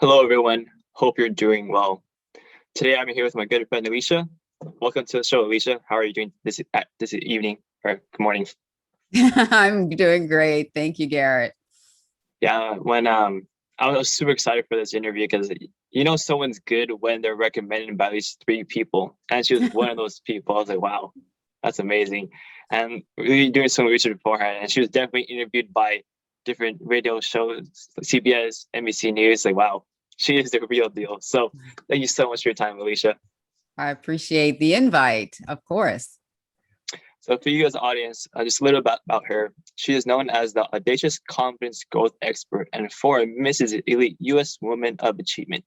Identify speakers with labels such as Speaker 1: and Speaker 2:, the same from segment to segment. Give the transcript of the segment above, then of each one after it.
Speaker 1: Hello, everyone. Hope you're doing well. Today, I'm here with my good friend Alicia. Welcome to the show, Alicia. How are you doing this evening or good morning?
Speaker 2: I'm doing great. Thank you, Garrett.
Speaker 1: Yeah, when I was super excited for this interview because someone's good when they're recommended by at least three people, and she was one of those people. I was like, wow, that's amazing. And really doing some research beforehand, and she was definitely interviewed by different radio shows, CBS, NBC News. Like, wow, she is the real deal. So, thank you so much for your time, Alicia.
Speaker 2: I appreciate the invite, of course.
Speaker 1: So for you as an audience, just a little bit about her. She is known as the Audacious Confidence Growth Expert and for Mrs. Elite U.S. Woman of Achievement.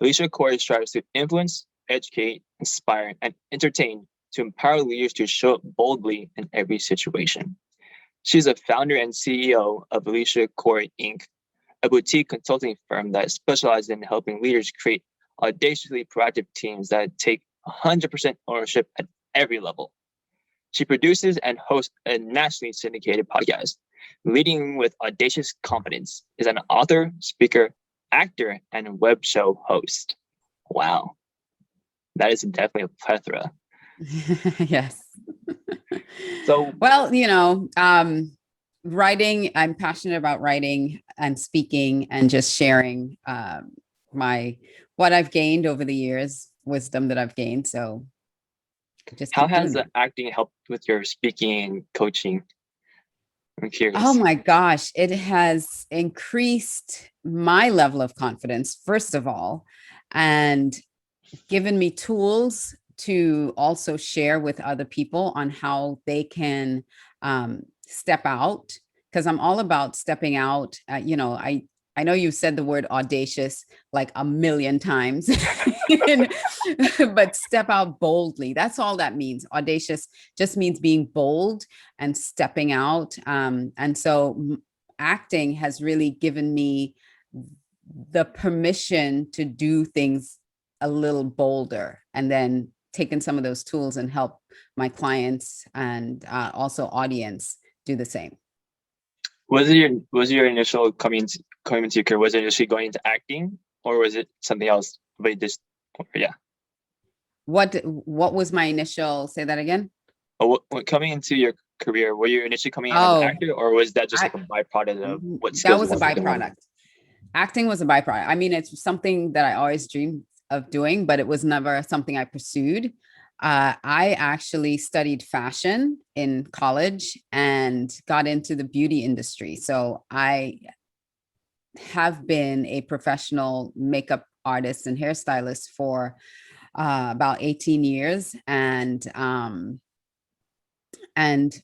Speaker 1: Alicia Couri strives to influence, educate, inspire, and entertain to empower leaders to show up boldly in every situation. She's a founder and CEO of Alicia Couri Inc., a boutique consulting firm that specializes in helping leaders create audaciously proactive teams that take 100% ownership at every level. She produces and hosts a nationally syndicated podcast. Leading with Audacious Confidence is an author, speaker, actor, and web show host. Wow, that is definitely a plethora.
Speaker 2: Yes.
Speaker 1: So,
Speaker 2: Well, writing, I'm passionate about writing and speaking and just sharing my what I've gained over the years, wisdom that I've gained. So just
Speaker 1: how
Speaker 2: keep
Speaker 1: has
Speaker 2: doing
Speaker 1: the
Speaker 2: that.
Speaker 1: acting helped with your speaking and coaching? I'm
Speaker 2: Oh
Speaker 1: curious.
Speaker 2: my gosh, it has increased my level of confidence, first of all, and given me tools to also share with other people on how they can step out, because I'm all about stepping out. I know you said the word audacious like a million times, but step out boldly. That's all that means. Audacious just means being bold and stepping out. And so acting has really given me the permission to do things a little bolder, and then taken some of those tools and help my clients and also audience do the same.
Speaker 1: Was your initial coming into your career, was it initially going into acting or was it something else? But it just yeah.
Speaker 2: What was my initial, say that again?
Speaker 1: Coming into your career, were you initially coming in as an
Speaker 2: Oh,
Speaker 1: actor, or was that just
Speaker 2: I
Speaker 1: like a byproduct of what
Speaker 2: that
Speaker 1: skills you
Speaker 2: was a
Speaker 1: wanted to develop?
Speaker 2: byproduct. Acting was a byproduct. I mean, it's something that I always dreamed of doing, but it was never something I pursued. I actually studied fashion in college and got into the beauty industry. So I have been a professional makeup artist and hairstylist for about 18 years, and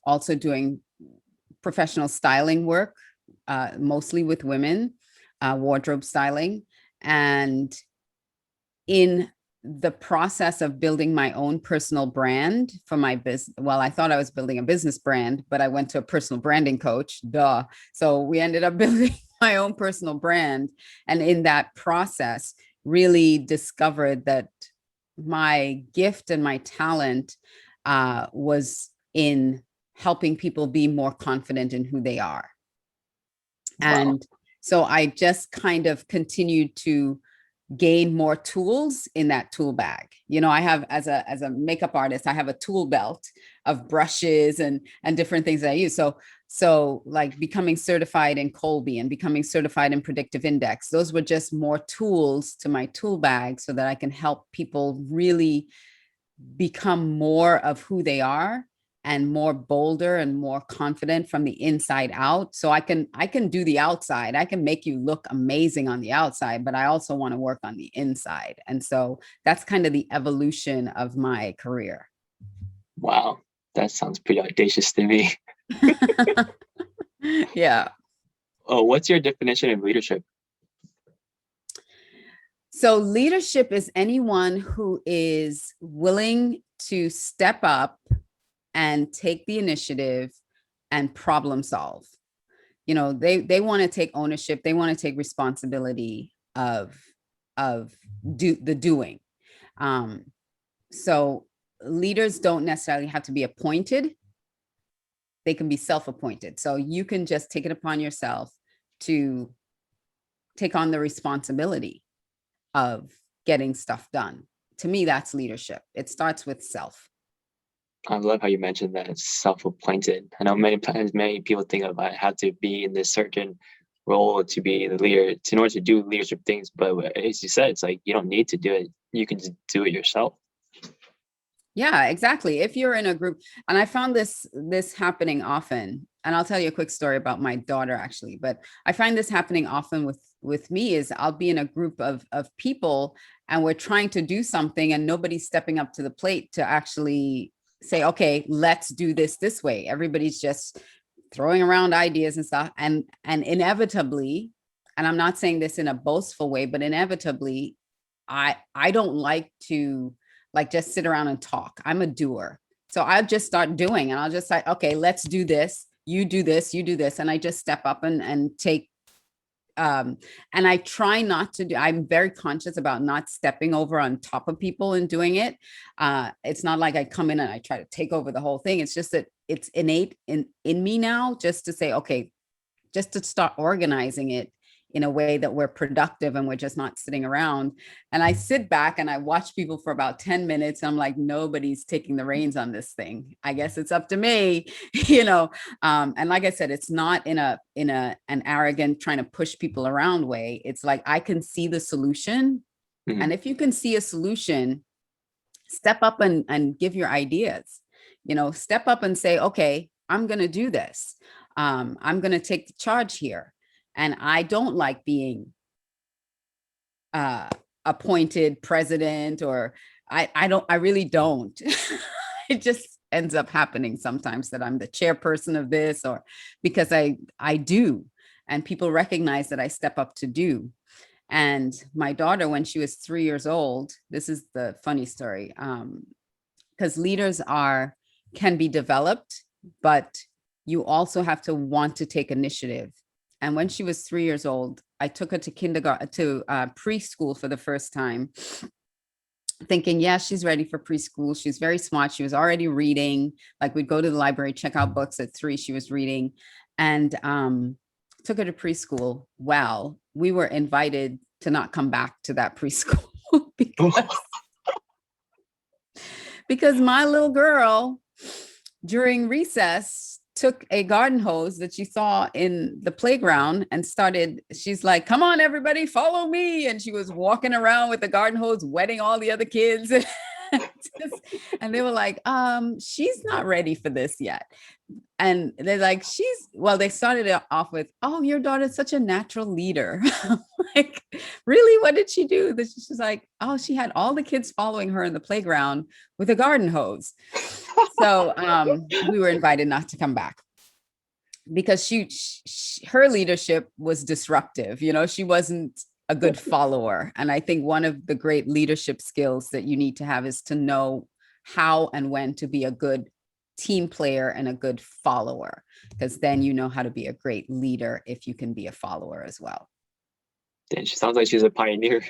Speaker 2: also doing professional styling work, mostly with women, wardrobe styling. And in the process of building my own personal brand for my business, well, I thought I was building a business brand, but I went to a personal branding coach, duh. So we ended up building my own personal brand. And in that process, really discovered that my gift and my talent was in helping people be more confident in who they are.
Speaker 1: Wow.
Speaker 2: And so I just kind of continued to gain more tools in that tool bag. I have, as a makeup artist, I have a tool belt of brushes and different things that I use. So like becoming certified in Colby and becoming certified in predictive index, those were just more tools to my tool bag so that I can help people really become more of who they are and more bolder and more confident from the inside out. So I can do the outside. I can make you look amazing on the outside, but I also want to work on the inside. And so that's kind of the evolution of my career.
Speaker 1: Wow. That sounds pretty audacious to me.
Speaker 2: Yeah.
Speaker 1: Oh, what's your definition of leadership?
Speaker 2: So leadership is anyone who is willing to step up and take the initiative and problem solve. They want to take ownership, they want to take responsibility of the doing. So leaders don't necessarily have to be appointed, they can be self-appointed. So you can just take it upon yourself to take on the responsibility of getting stuff done. To me, that's leadership. It starts with self.
Speaker 1: I love how you mentioned that it's self-appointed. I know many times many people think of I have to be in this certain role to be the leader in order to do leadership things, but as you said, it's like you don't need to do it. You can just do it yourself.
Speaker 2: Yeah, exactly. If you're in a group, and I found this happening often, and I'll tell you a quick story about my daughter actually, but I find this happening often with me is I'll be in a group of people and we're trying to do something and nobody's stepping up to the plate to actually say, okay, let's do this way. Everybody's just throwing around ideas and stuff. And inevitably, and I'm not saying this in a boastful way, but inevitably, I don't like to like just sit around and talk. I'm a doer. So I'll just start doing and I'll just say, okay, let's do this. You do this, you do this. And I just step up and take and I try not to do, I'm very conscious about not stepping over on top of people and doing it. It's not like I come in and I try to take over the whole thing. It's just that it's innate in me now, just to say, okay, just to start organizing it in a way that we're productive and we're just not sitting around. And I sit back and I watch people for about 10 minutes. I'm like, nobody's taking the reins on this thing. I guess it's up to me, you know? And like I said, it's not in an arrogant trying to push people around way. It's like, I can see the solution. Mm-hmm. And if you can see a solution, step up and give your ideas, you know, step up and say, okay, I'm going to do this. I'm going to take the charge here. And I don't like being appointed president, or I really don't. It just ends up happening sometimes that I'm the chairperson of this, or because I do, and people recognize that I step up to do. And my daughter, when she was 3 years old, this is the funny story, because leaders can be developed, but you also have to want to take initiative. And when she was 3 years old, I took her to preschool for the first time, thinking, yeah, she's ready for preschool. She's very smart. She was already reading. Like, we'd go to the library, check out books. At 3, she was reading, and took her to preschool. Well, we were invited to not come back to that preschool because my little girl, during recess, took a garden hose that she saw in the playground and she's like, come on, everybody, follow me. And she was walking around with the garden hose, wetting all the other kids. And they were like, she's not ready for this yet. And they're like, they started it off with, oh, your daughter's such a natural leader. Like, really? What did she do? She's like, oh, she had all the kids following her in the playground with a garden hose. So we were invited not to come back because her leadership was disruptive. You know, she wasn't a good follower. And I think one of the great leadership skills that you need to have is to know how and when to be a good team player and a good follower, because then you know how to be a great leader if you can be a follower as well.
Speaker 1: Damn, she sounds like she's a pioneer.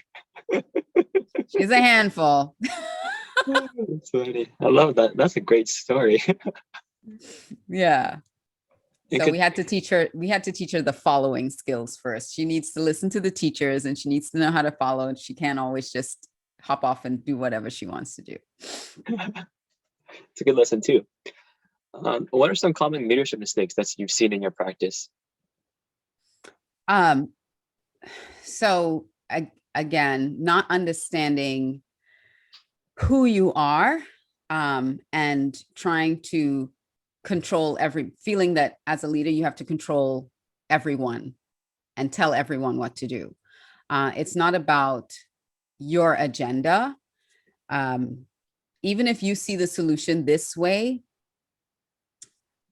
Speaker 2: She's a handful.
Speaker 1: That's funny. I love that. That's a great story.
Speaker 2: Yeah. So we had to teach her the following skills first. She needs to listen to the teachers and she needs to know how to follow, and she can't always just hop off and do whatever she wants to do.
Speaker 1: It's a good lesson too. What are some common leadership mistakes that you've seen in your practice?
Speaker 2: So again, not understanding who you are, and trying to control feeling that as a leader, you have to control everyone and tell everyone what to do. It's not about your agenda. Even if you see the solution this way,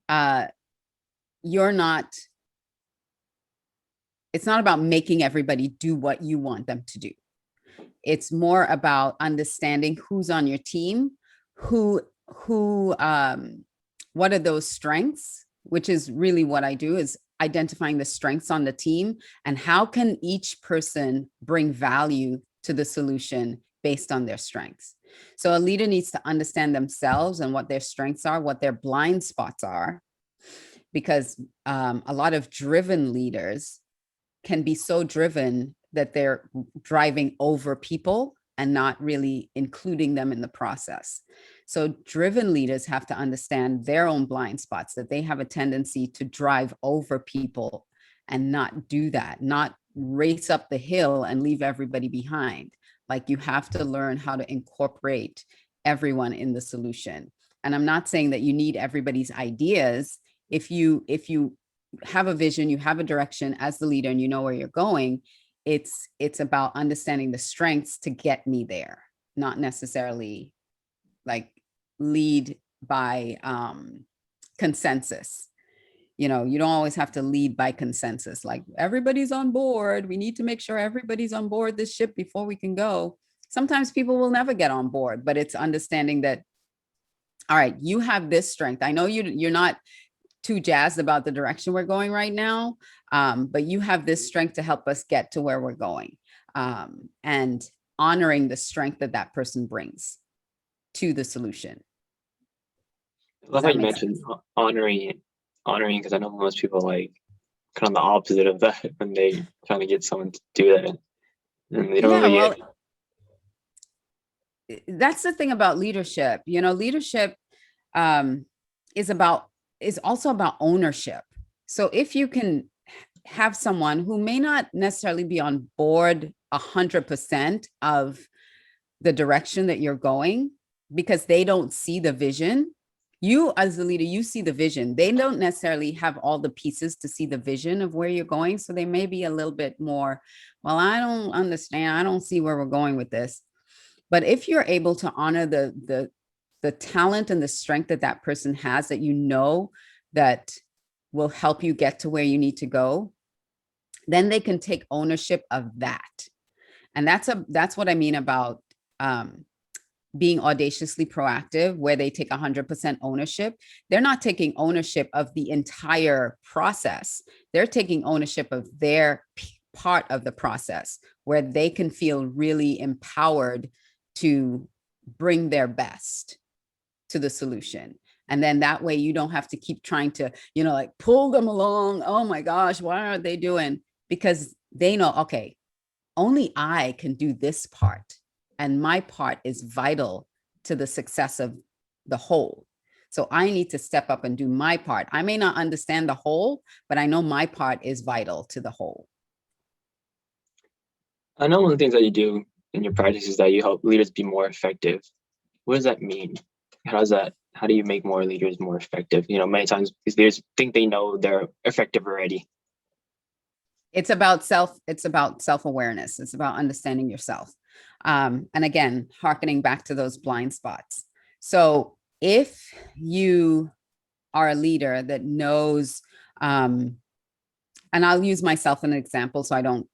Speaker 2: it's not about making everybody do what you want them to do. It's more about understanding who's on your team, what are those strengths, which is really what I do, is identifying the strengths on the team and how can each person bring value to the solution based on their strengths. So a leader needs to understand themselves and what their strengths are, what their blind spots are, because a lot of driven leaders can be so driven that they're driving over people and not really including them in the process. So driven leaders have to understand their own blind spots, that they have a tendency to drive over people and not do that, not race up the hill and leave everybody behind. Like, you have to learn how to incorporate everyone in the solution. And I'm not saying that you need everybody's ideas. If you have a vision, you have a direction as the leader, and you know where you're going, it's about understanding the strengths to get me there, not necessarily like lead by consensus. You know, you don't always have to lead by consensus, like everybody's on board, we need to make sure everybody's on board this ship before we can go. Sometimes people will never get on board, but it's understanding that, all right, you have this strength. I know you're not too jazzed about the direction we're going right now, but you have this strength to help us get to where we're going, and honoring the strength that that person brings to the solution.
Speaker 1: I love how you mentioned honoring, because I know most people like kind of the opposite of that when they trying to get someone to do that, and they don't really.
Speaker 2: That's the thing about leadership. You know, leadership is also about ownership. So if you can have someone who may not necessarily be on board 100% of the direction that you're going, because they don't see the vision. You as the leader, you see the vision. They don't necessarily have all the pieces to see the vision of where you're going. So they may be a little bit more, well, I don't understand. I don't see where we're going with this. But if you're able to honor the talent and the strength that that person has, that you know that will help you get to where you need to go, then they can take ownership of that. And that's what I mean about being audaciously proactive, where they take 100% ownership. They're not taking ownership of the entire process. They're taking ownership of their part of the process, where they can feel really empowered to bring their best to the solution. And then that way you don't have to keep trying to, like pull them along. Oh my gosh, why aren't they doing? Because they know, okay, only I can do this part. And my part is vital to the success of the whole. So I need to step up and do my part. I may not understand the whole, but I know my part is vital to the whole.
Speaker 1: I know one of the things that you do in your practice is that you help leaders be more effective. What does that mean? How do you make more leaders more effective? Many times these leaders think they know they're effective already.
Speaker 2: It's about self-awareness. It's about understanding yourself. And again, hearkening back to those blind spots. So if you are a leader that knows, and I'll use myself as an example so I don't,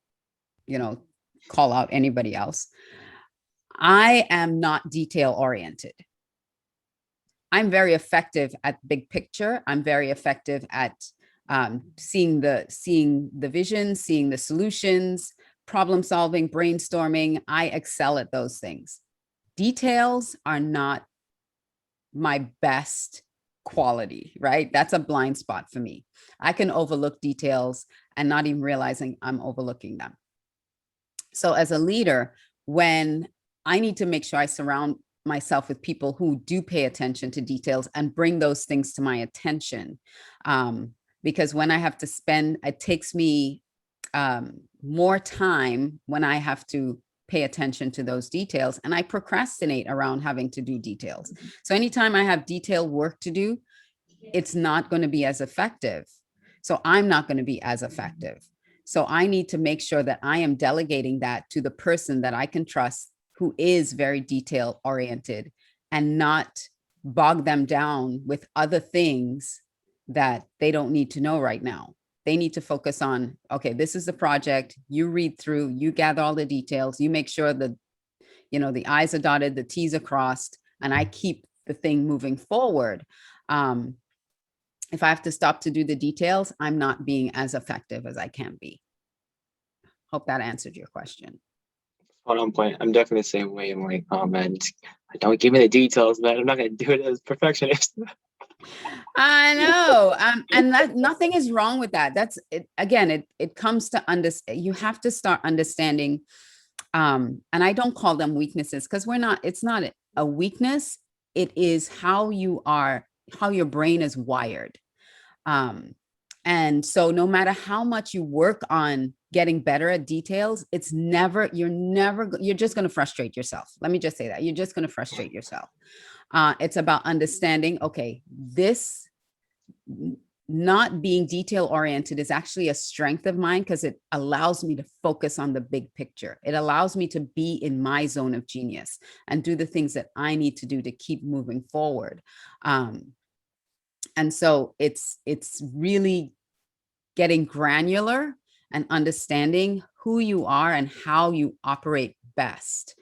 Speaker 2: call out anybody else. I am not detail oriented. I'm very effective at big picture. I'm very effective at seeing the vision, seeing the solutions, problem solving, brainstorming. I excel at those things. Details are not my best quality, right? That's a blind spot for me. I can overlook details and not even realizing I'm overlooking them. So as a leader, when I need to make sure I surround myself with people who do pay attention to details and bring those things to my attention, because when I have to it takes me more time when I have to pay attention to those details, and I procrastinate around having to do details. So anytime I have detailed work to do, it's not going to be as effective. So I'm not going to be as effective. So I need to make sure that I am delegating that to the person that I can trust, who is very detail oriented, and not bog them down with other things that they don't need to know right now. They need to focus on, okay, this is the project. You read through, you gather all the details, you make sure that, the I's are dotted, the T's are crossed, and I keep the thing moving forward. If I have to stop to do the details, I'm not being as effective as I can be. Hope that answered your question.
Speaker 1: On point. I'm definitely the same way. I'm like, oh man, don't give me the details, man. I'm not gonna do it as a perfectionist.
Speaker 2: I know. And that nothing is wrong with that. That's it. Again, it comes to you have to start understanding. And I don't call them weaknesses because it's not a weakness. It is how your brain is wired. Um, and so no matter how much you work on getting better at details, you're just going to frustrate yourself. Let me just say that you're just going to frustrate yourself. It's about understanding, okay, this not being detail oriented is actually a strength of mine because it allows me to focus on the big picture. It allows me to be in my zone of genius and do the things that I need to do to keep moving forward. And so it's really getting granular and understanding who you are and how you operate best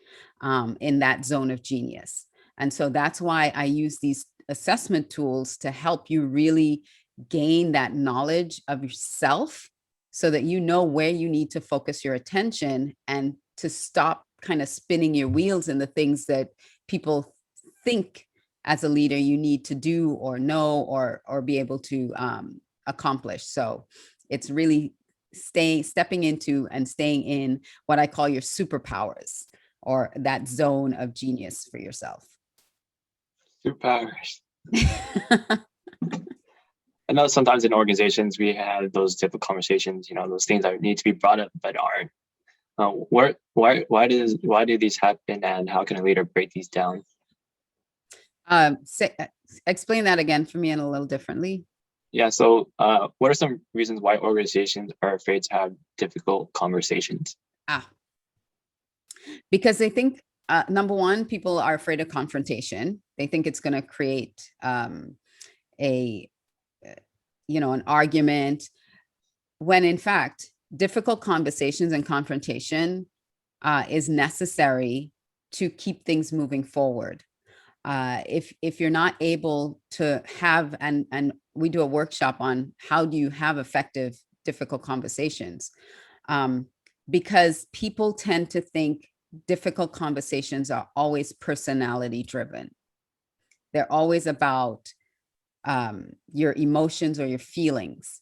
Speaker 2: in that zone of genius. And so that's why I use these assessment tools to help you really gain that knowledge of yourself so that you know where you need to focus your attention and to stop kind of spinning your wheels in the things that people think as a leader you need to do or know or be able to accomplish. So it's really stepping into and staying in what I call your superpowers or that zone of genius for yourself.
Speaker 1: Superpowers. I know sometimes in organizations we have those difficult conversations, those things that need to be brought up but aren't. Why do these happen, and how can a leader break these down?
Speaker 2: Explain that again for me in a little differently.
Speaker 1: Yeah. So, what are some reasons why organizations are afraid to have difficult conversations?
Speaker 2: Because they think, number one, people are afraid of confrontation. They think it's going to create an argument, when in fact, difficult conversations and confrontation is necessary to keep things moving forward. If you're not able to have, and we do a workshop on how do you have effective, difficult conversations, because people tend to think difficult conversations are always personality driven. They're always about your emotions or your feelings.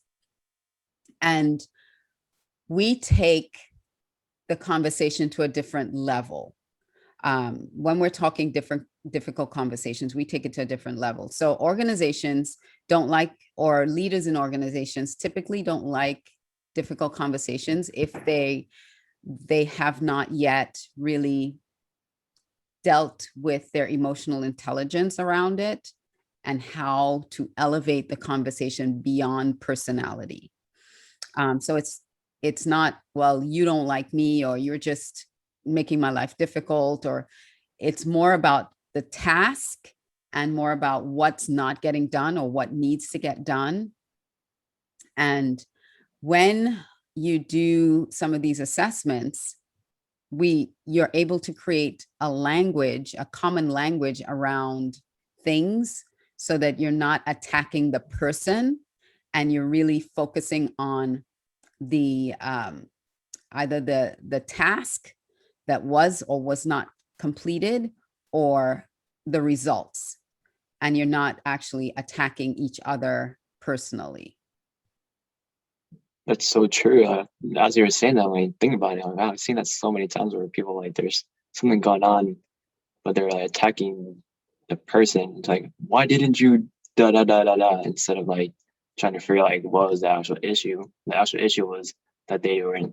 Speaker 2: And we take the conversation to a different level. When we're talking difficult conversations, we take it to a different level. So organizations don't like, or leaders in organizations typically don't like difficult conversations if they have not yet really dealt with their emotional intelligence around it and how to elevate the conversation beyond personality. So it's not, well, you don't like me, or you're just making my life difficult, or it's more about the task and more about what's not getting done or what needs to get done. And when you do some of these assessments, you're able to create a common language around things so that you're not attacking the person and you're really focusing on the either the task that was or was not completed or the results, and you're not actually attacking each other personally.
Speaker 1: That's so true. As you were saying that, when you think about it, I've seen that so many times where people, like, there's something going on, but they're like attacking the person. It's like, why didn't you da da da da da, instead of like trying to figure out like what was the actual issue. The actual issue was that the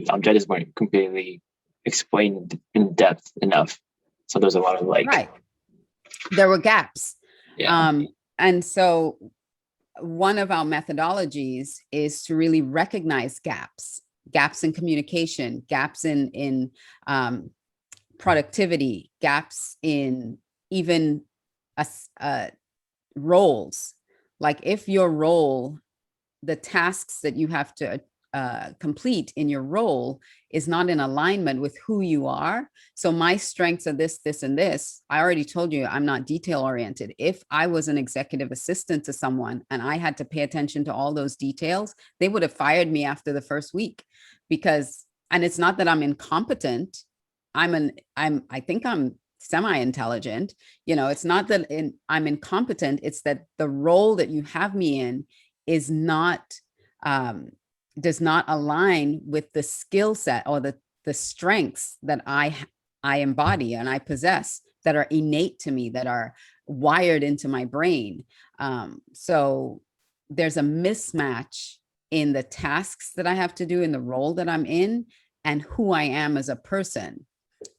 Speaker 1: objectives weren't completely explained in depth enough. So there's a lot of like,
Speaker 2: right, there were gaps.
Speaker 1: Yeah.
Speaker 2: And so one of our methodologies is to really recognize gaps in communication, gaps in productivity, gaps in even roles. Like if your role, the tasks that you have to complete in your role is not in alignment with who you are. So my strengths are this, this, and this. I already told you I'm not detail oriented. If I was an executive assistant to someone and I had to pay attention to all those details, they would have fired me after the first week and it's not that I'm incompetent. I think I'm semi-intelligent. It's not that I'm incompetent. It's that the role that you have me in is not, does not align with the skill set or the strengths that I embody and I possess, that are innate to me, that are wired into my brain. So there's a mismatch in the tasks that I have to do, in the role that I'm in, and who I am as a person.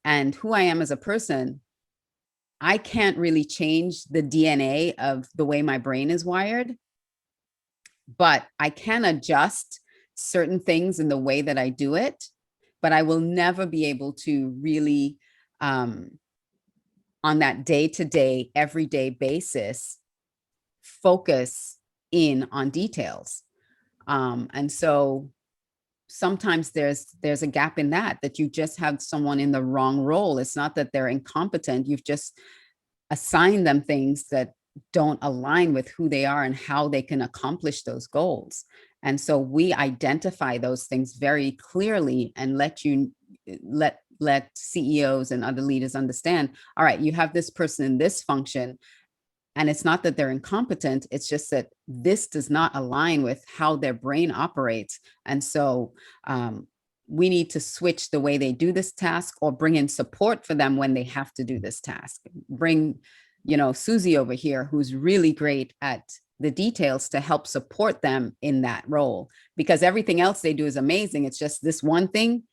Speaker 2: And who I am as a person, I can't really change the DNA of the way my brain is wired, but I can adjust certain things in the way that I do it. But I will never be able to really, on that day-to-day, everyday basis, focus in on details. And so sometimes there's a gap in that you just have someone in the wrong role. It's not that they're incompetent. You've just assigned them things that don't align with who they are and how they can accomplish those goals. And so we identify those things very clearly and let CEOs and other leaders understand, all right, you have this person in this function, and it's not that they're incompetent. It's just that this does not align with how their brain operates. And so we need to switch the way they do this task, or bring in support for them when they have to do this task. Bring, Susie over here, who's really great at the details, to help support them in that role, because everything else they do is amazing. It's just this one thing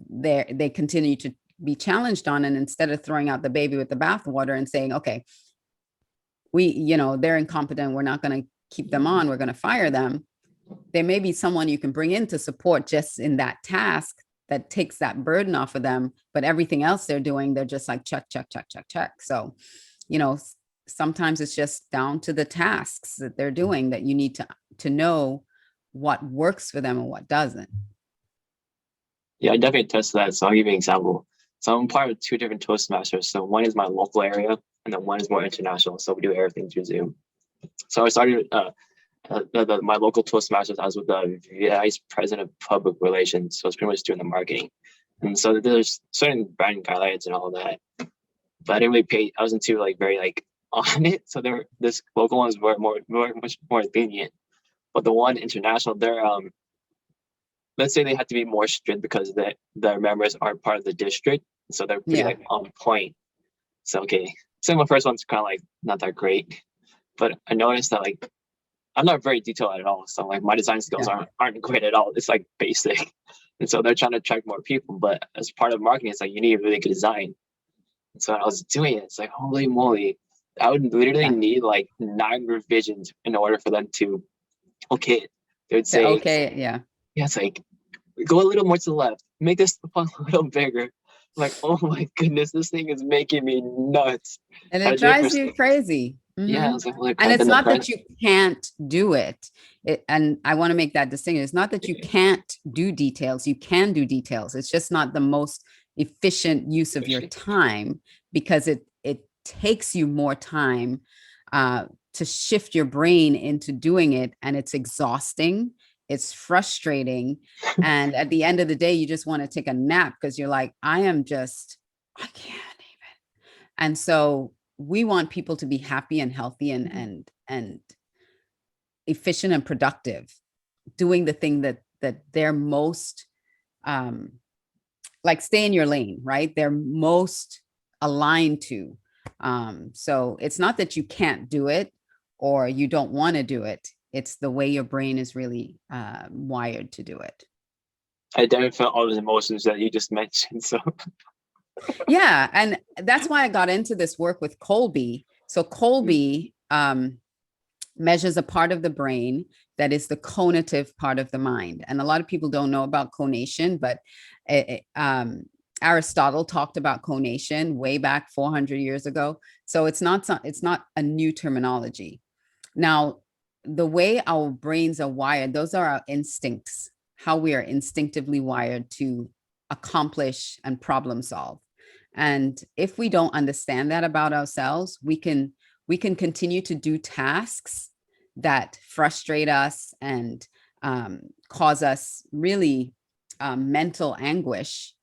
Speaker 2: they continue to be challenged on. And instead of throwing out the baby with the bathwater and saying, okay, they're incompetent, we're not going to keep them on, we're going to fire them, there may be someone you can bring in to support just in that task that takes that burden off of them. But everything else they're doing, they're just like check, check, check, check, check. So, sometimes it's just down to the tasks that they're doing that you need to know what works for them and what doesn't.
Speaker 1: Yeah, I definitely attest to that. So I'll give you an example. So I'm part of 2 different Toastmasters. So one is my local area, and then one is more international. So we do everything through Zoom. So I started my local Toastmasters. I was with the vice president of public relations. So it's pretty much doing the marketing. And so there's certain brand guidelines and all that. But I didn't really pay. I wasn't too very on it. So this local ones were much more lenient. But the one international, they're let's say they have to be more strict because the members are part of the district. So they're pretty on point. So so my first one's kind of not that great. But I noticed that I'm not very detailed at all. So my design skills aren't great at all. It's basic. And so they're trying to attract more people. But as part of marketing, it's you need a really good design. And so when I was doing it, it's holy moly, I would literally need 9 revisions in order for them to okay. They would say it's go a little more to the left, make this font a little bigger. Oh my goodness, this thing is making me nuts.
Speaker 2: And it drives you crazy. Mm-hmm.
Speaker 1: Yeah,
Speaker 2: and it's not that you can't do it. And I want to make that distinction. It's not that you can't do details. You can do details. It's just not the most efficient use of your time, because it takes you more time to shift your brain into doing it. And it's exhausting. It's frustrating. And at the end of the day, you just want to take a nap because you're I can't even. And so we want people to be happy and healthy and efficient and productive, doing the thing that they're most, stay in your lane, right? They're most aligned to. So it's not that you can't do it or you don't want to do it. It's the way your brain is really wired to do it.
Speaker 1: I definitely felt all those emotions that you just mentioned. So
Speaker 2: yeah, and that's why I got into this work with Colby. So Colby measures a part of the brain that is the conative part of the mind. And a lot of people don't know about conation, but Aristotle talked about conation way back 400 years ago. So it's not a new terminology. Now, the way our brains are wired, those are our instincts, how we are instinctively wired to accomplish and problem solve. And if we don't understand that about ourselves, we can continue to do tasks that frustrate us and cause us really mental anguish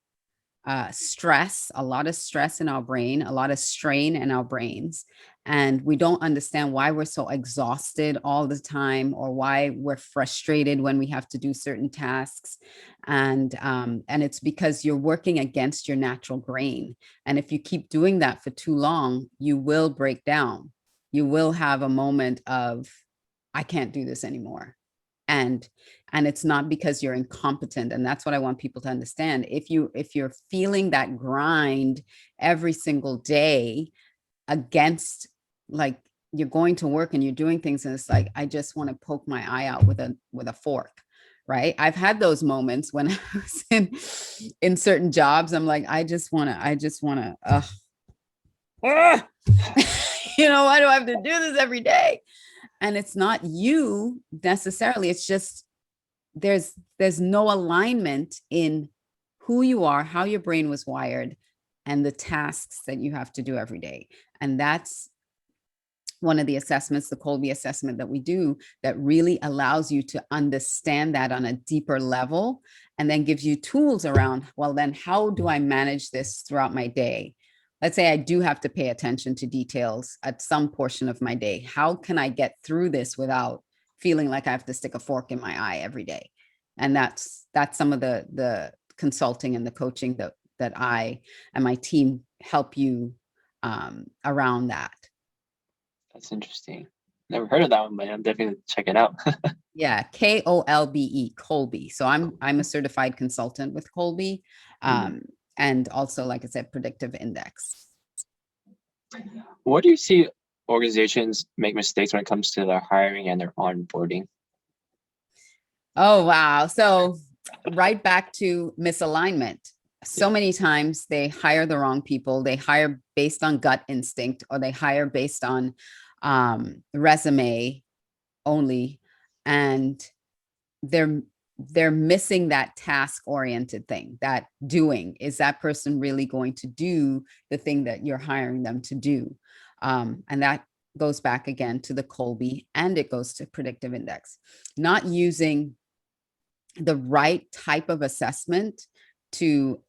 Speaker 2: stress, a lot of stress in our brain, a lot of strain in our brains. And we don't understand why we're so exhausted all the time, or why we're frustrated when we have to do certain tasks. And it's because you're working against your natural grain. And if you keep doing that for too long, you will break down. You will have a moment of, I can't do this anymore. And it's not because you're incompetent. And that's what I want people to understand. If you're feeling that grind every single day against, like, you're going to work and you're doing things and it's like, I just want to poke my eye out with a fork, right? I've had those moments when I was in certain jobs. I'm like, I just want to why do I have to do this every day? And it's not you necessarily. It's just there's no alignment in who you are, how your brain was wired, and the tasks that you have to do every day. And that's one of the assessments, the Colby assessment that we do, that really allows you to understand that on a deeper level, and then gives you tools around, well, then how do I manage this throughout my day? Let's say I do have to pay attention to details at some portion of my day. How can I get through this without feeling like I have to stick a fork in my eye every day? And that's some of the consulting and the coaching that I and my team help you around that.
Speaker 1: That's interesting. Never heard of that one, but I'm definitely gonna check it out.
Speaker 2: Yeah, Kolbe, Colby. So I'm a certified consultant with Colby, and also, like I said, predictive index.
Speaker 1: What do you see organizations make mistakes when it comes to their hiring and their onboarding?
Speaker 2: Oh, wow. So right back to misalignment. So many times they hire the wrong people. They hire based on gut instinct, or they hire based on resume only. And they're missing that task oriented thing, that doing. Is that person really going to do the thing that you're hiring them to do? And that goes back again to the Colby, and it goes to predictive index. Not using the right type of assessment to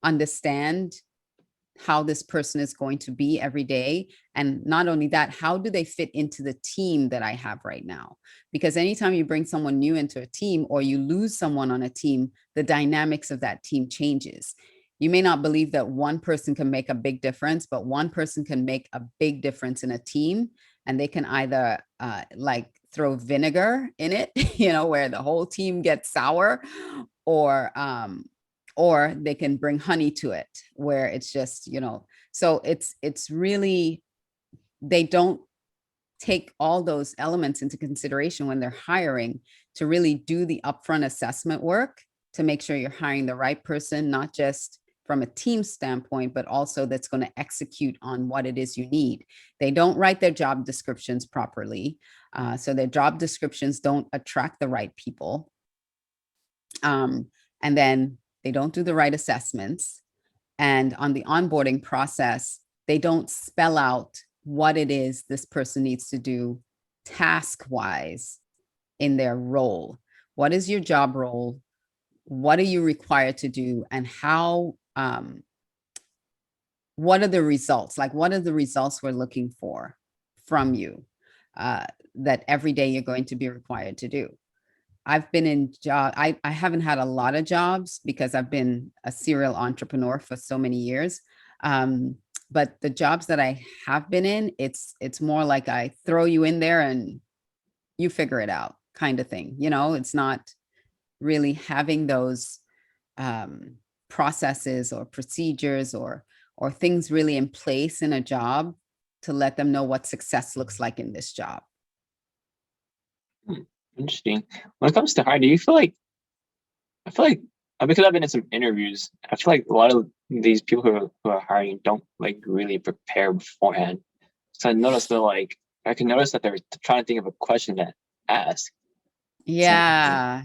Speaker 2: understand how this person is going to be every day. And not only that, how do they fit into the team that I have right now? Because anytime you bring someone new into a team, or you lose someone on a team, the dynamics of that team changes. You may not believe that one person can make a big difference, but one person can make a big difference in a team. And they can either like throw vinegar in it, where the whole team gets sour, or they can bring honey to it, where it's just, so it's really, they don't take all those elements into consideration when they're hiring, to really do the upfront assessment work to make sure you're hiring the right person, not just from a team standpoint, but also that's going to execute on what it is you need. They don't write their job descriptions properly. So their job descriptions don't attract the right people. And then they don't do the right assessments. And on the onboarding process, they don't spell out what it is this person needs to do task-wise in their role. What is your job role? What are you required to do? And how, what are the results? Like, what are the results we're looking for from you that every day you're going to be required to do? I've been in job. I haven't had a lot of jobs because I've been a serial entrepreneur for so many years. But the jobs that I have been in, it's more like I throw you in there and you figure it out kind of thing. It's not really having those processes or procedures or things really in place in a job to let them know what success looks like in this job.
Speaker 1: Interesting. When it comes to hiring, do you feel like, because I've been in some interviews, I feel like a lot of these people who are hiring don't like really prepare beforehand. So I can notice that they're trying to think of a question to ask.
Speaker 2: Yeah,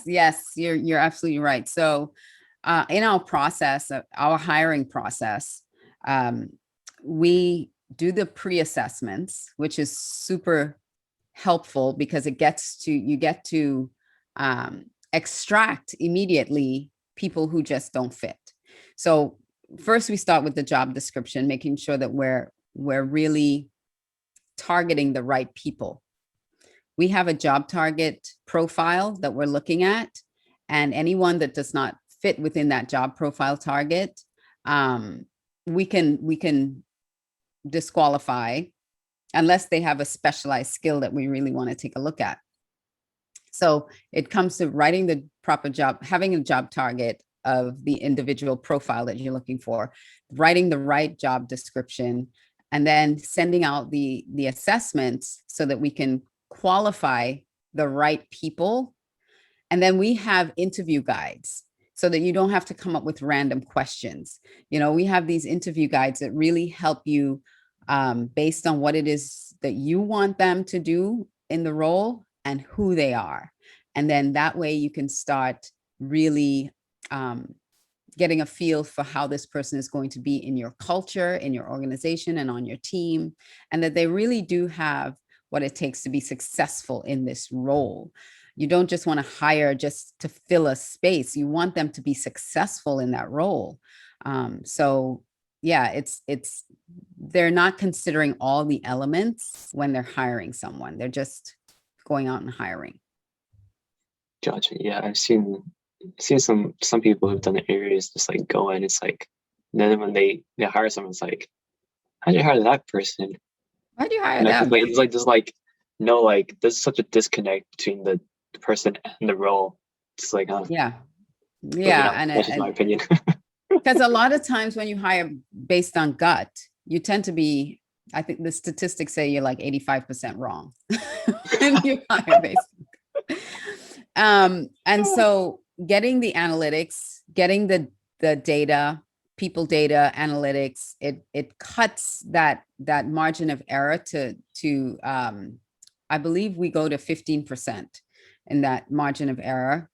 Speaker 2: yes, you're absolutely right. So in our process, our hiring process, we do the pre-assessments, which is super helpful because you get to extract immediately people who just don't fit. So first we start with the job description, making sure that we're really targeting the right people. We have a job target profile that we're looking at, and anyone that does not fit within that job profile target, we can disqualify unless they have a specialized skill that we really want to take a look at. So it comes to writing the proper job, having a job target of the individual profile that you're looking for, writing the right job description, and then sending out the assessments so that we can qualify the right people. And then we have interview guides so that you don't have to come up with random questions. We have these interview guides that really help you based on what it is that you want them to do in the role and who they are. And then that way you can start really getting a feel for how this person is going to be in your culture, in your organization, and on your team, and that they really do have what it takes to be successful in this role. You don't just want to hire just to fill a space. You want them to be successful in that role. So yeah, they're not considering all the elements when they're hiring someone. They're just going out and hiring.
Speaker 1: Gotcha. Yeah, I've seen some people who've done interviews just like go in. It's like, then when they hire someone, it's like, how'd you hire that person?
Speaker 2: Why'd you hire them?
Speaker 1: It's like just like no, like there's such a disconnect between the person and the role. It's like
Speaker 2: yeah,
Speaker 1: and that's just my opinion.
Speaker 2: Because a lot of times when you hire based on gut, you tend to be, I think the statistics say you're like 85% wrong when you hire based on gut. And so getting the analytics, getting the data, people data analytics, it cuts that margin of error to I believe we go to 15% in that margin of error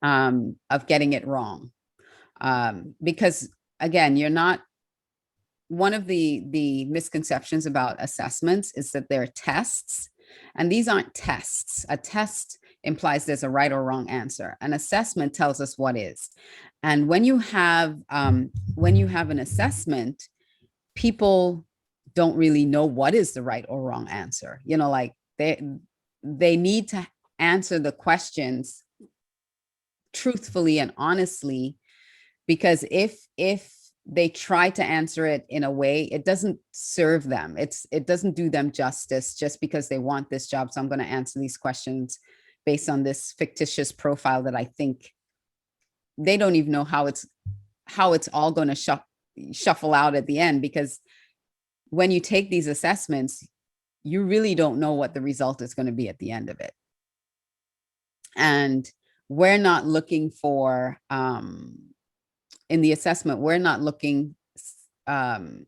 Speaker 2: of getting it wrong. Because again, you're not, one of the misconceptions about assessments is that they're tests, and these aren't tests. A test implies there's a right or wrong answer. An assessment tells us what is. And when you have an assessment, people don't really know what is the right or wrong answer. Like they need to answer the questions truthfully and honestly, because if they try to answer it in a way, it doesn't serve them. It doesn't do them justice just because they want this job. So I'm going to answer these questions based on this fictitious profile that I think they don't even know how it's all going to shuffle out at the end. Because when you take these assessments, you really don't know what the result is going to be at the end of it. And we're not looking for, in the assessment, we're not looking to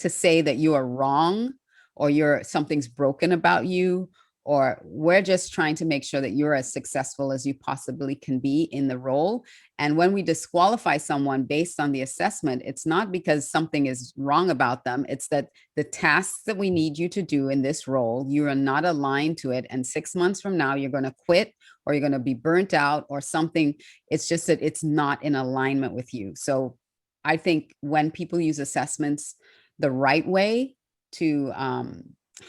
Speaker 2: say that you are wrong or something's broken about you, or we're just trying to make sure that you're as successful as you possibly can be in the role. And when we disqualify someone based on the assessment, it's not because something is wrong about them. It's that the tasks that we need you to do in this role, you are not aligned to it. And 6 months from now, you're going to quit, or you're going to be burnt out or something. It's just that it's not in alignment with you. So I think when people use assessments the right way to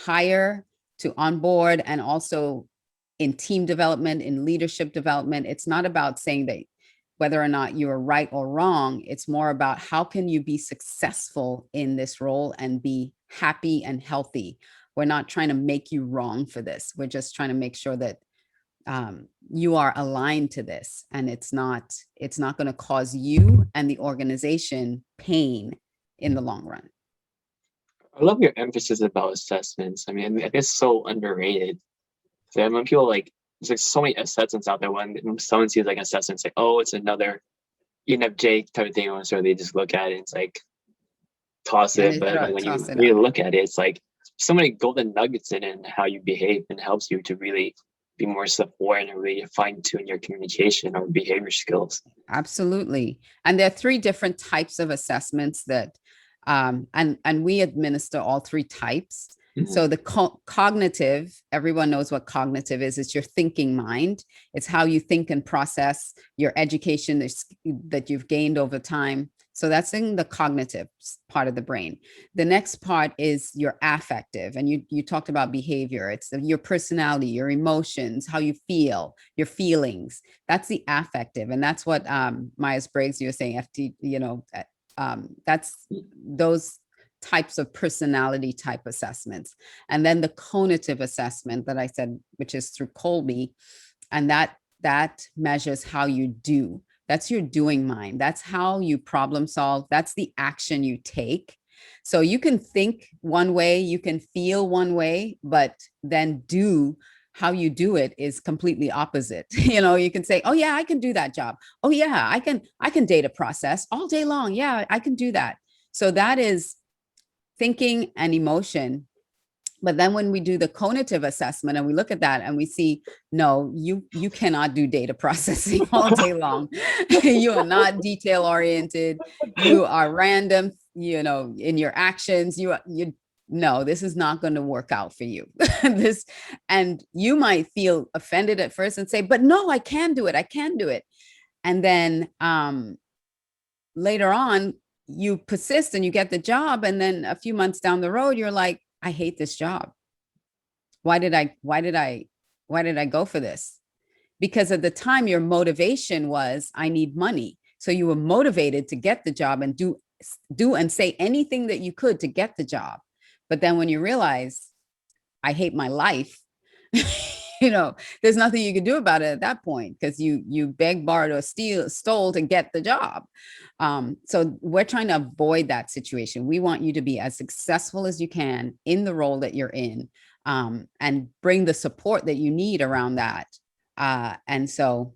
Speaker 2: hire, to onboard, and also in team development, in leadership development, it's not about saying that whether or not you're right or wrong. It's more about how can you be successful in this role and be happy and healthy. We're not trying to make you wrong for this. We're just trying to make sure that you are aligned to this, and it's not going to cause you and the organization pain in the long run.
Speaker 1: I love your emphasis about assessments. I mean, it's so underrated. So when people there's like so many assessments out there. When someone sees like assessments, like, oh, it's another ENFJ type of thing, so they just look at it, it's like toss it. But when you really look at it, it's like so many golden nuggets in it and how you behave, and helps you to really be more self-aware and really fine-tune your communication or behavior skills.
Speaker 2: Absolutely. And there are 3 different types of assessments that and we administer all 3 types. So the cognitive, everyone knows what cognitive is. It's your thinking mind. It's how you think and process your education that you've gained over time. So that's in the cognitive part of the brain. The next part is your affective. And you talked about behavior. It's your personality, your emotions, how you feel, your feelings. That's the affective. And that's what Myers-Briggs, you were saying, that's those types of personality type assessments. And then the cognitive assessment that I said, which is through Colby, and that measures how you do. That's your doing mind. That's how you problem solve. That's the action you take. So you can think one way, you can feel one way, but then how you do it is completely opposite. You can say, oh yeah, I can do that job. Oh yeah, I can data process all day long. Yeah, I can do that. So that is thinking and emotion. But then when we do the cognitive assessment and we look at that and we see, no, you cannot do data processing all day long. You are not detail oriented. You are random, in your actions. No, this is not going to work out for you. And you might feel offended at first and say, but no, I can do it. I can do it. And then later on, you persist and you get the job. And then a few months down the road, you're like, I hate this job. Why did I go for this? Because at the time your motivation was, I need money. So you were motivated to get the job and do and say anything that you could to get the job. But then when you realize, I hate my life, there's nothing you can do about it at that point, because you begged, borrowed, or stole to get the job. So we're trying to avoid that situation. We want you to be as successful as you can in the role that you're in, and bring the support that you need around that. And so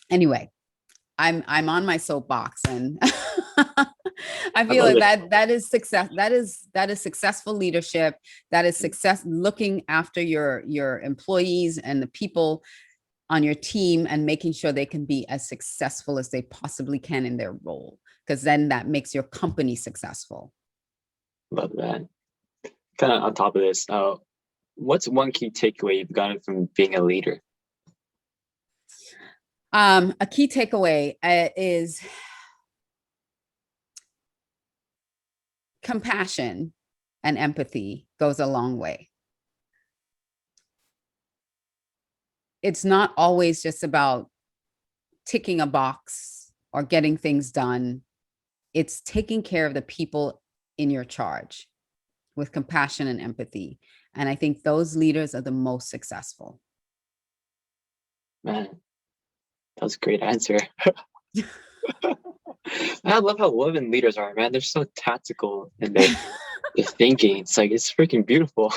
Speaker 2: anyway, I'm on my soapbox, and I feel like that is success. That is successful leadership. That is success, looking after your employees and the people on your team and making sure they can be as successful as they possibly can in their role, because then that makes your company successful.
Speaker 1: Love that. Kind of on top of this, what's one key takeaway you've gotten from being a leader?
Speaker 2: A key takeaway is compassion and empathy goes a long way. It's not always just about ticking a box or getting things done. It's taking care of the people in your charge with compassion and empathy. And I think those leaders are the most successful.
Speaker 1: Man, that was a great answer. I love how women leaders are, man. They're so tactical in their thinking. It's like, it's freaking beautiful.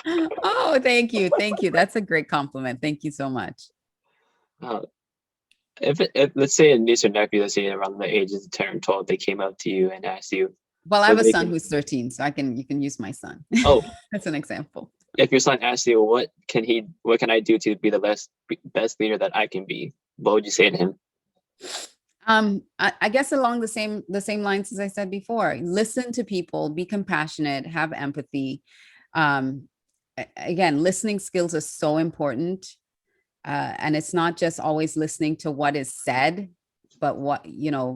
Speaker 2: Oh, thank you. Thank you. That's a great compliment. Thank you so much.
Speaker 1: If let's say a niece or nephew, let's say around the ages of 10 or 12, they came up to you and asked you.
Speaker 2: Well, I have a son who's 13, so you can use my son.
Speaker 1: Oh,
Speaker 2: that's an example.
Speaker 1: If your son asks you, what can I do to be the best leader that I can be? What would you say to him?
Speaker 2: I guess along the same lines as I said before. Listen to people, be compassionate, have empathy. Again, listening skills are so important. And it's not just always listening to what is said, but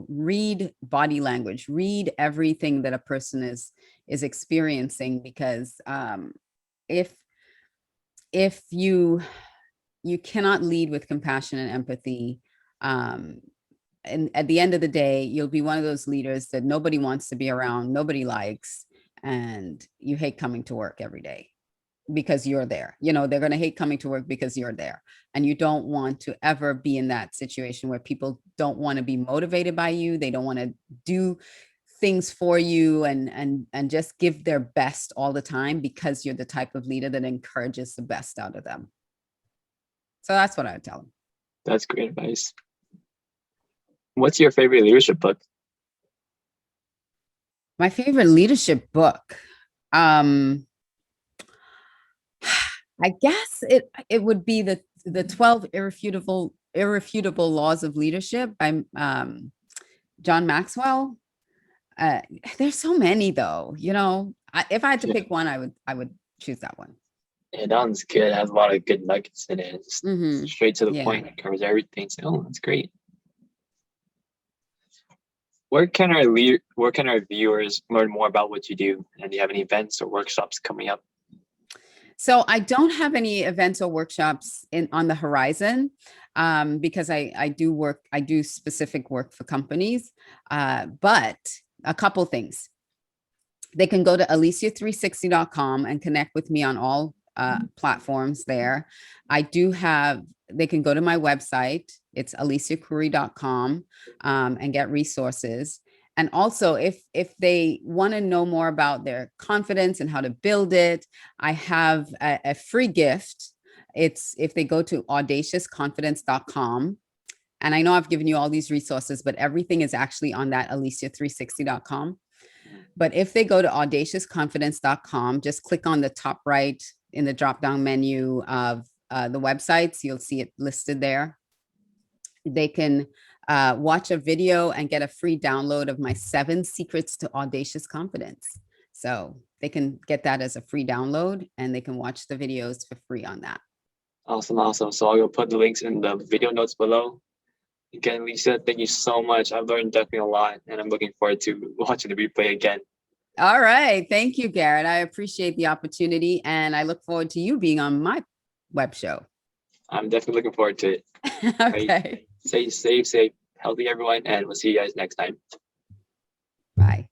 Speaker 2: read body language, read everything that a person is experiencing, because if you cannot lead with compassion and empathy, and at the end of the day, you'll be one of those leaders that nobody wants to be around, nobody likes, and you hate coming to work every day because you're there. They're going to hate coming to work because you're there. And you don't want to ever be in that situation where people don't want to be motivated by you. They don't want to do things for you and just give their best all the time, because you're the type of leader that encourages the best out of them. So that's what I would tell them.
Speaker 1: That's great advice. What's your favorite leadership book?
Speaker 2: My favorite leadership book. I guess it would be the 12 irrefutable laws of leadership by John Maxwell. There's so many though, if I had to pick one, I would choose that one.
Speaker 1: Yeah, that one's good. It has a lot of good nuggets in it. It's straight to the point. It covers everything. So, oh, that's great. Where can our viewers learn more about what you do? And do you have any events or workshops coming up?
Speaker 2: So I don't have any events or workshops on the horizon, because I do specific work for companies. But a couple things. They can go to alicia360.com and connect with me on all platforms there. They can go to my website. It's aliciacouri.com, and get resources. And also, if they want to know more about their confidence and how to build it, I have a free gift. It's if they go to audaciousconfidence.com. And I know I've given you all these resources, but everything is actually on that alicia360.com. But if they go to audaciousconfidence.com, just click on the top right in the drop-down menu of the websites. You'll see it listed there. They can watch a video and get a free download of my 7 secrets to audacious confidence. So they can get that as a free download, and they can watch the videos for free on that.
Speaker 1: Awesome. So I'll put the links in the video notes below. Again, Lisa, thank you so much. I've learned definitely a lot, and I'm looking forward to watching the replay again.
Speaker 2: All right. Thank you, Garrett. I appreciate the opportunity, and I look forward to you being on my web show.
Speaker 1: I'm definitely looking forward to it.
Speaker 2: Okay.
Speaker 1: Right. Stay safe, healthy, everyone, and we'll see you guys next time.
Speaker 2: Bye.